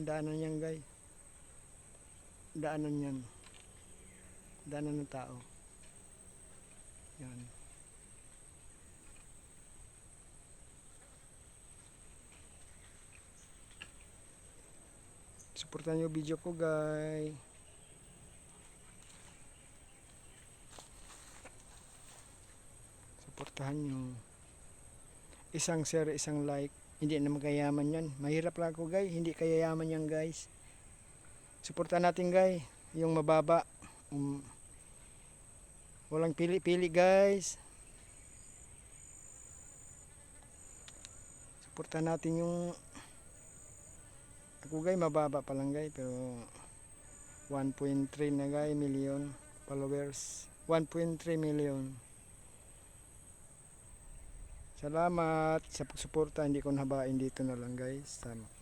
yung daanan yan guys. Daanan yan. Daanan ng tao. Yan. Suportahan nyo video ko guys. Suportahan nyo. Isang share, isang like. Hindi naman kayaman yan. Mahirap lang ako guys. Hindi kayaman yan guys. Suportahan natin guys. Yung mababa. Walang pili-pili guys. Suportahan natin yung ako guys mababa pa lang guys. Pero 1.3 na guys million followers. 1.3 million. Salamat sa pagsuporta. Hindi ko nahabain dito na lang guys. Sama.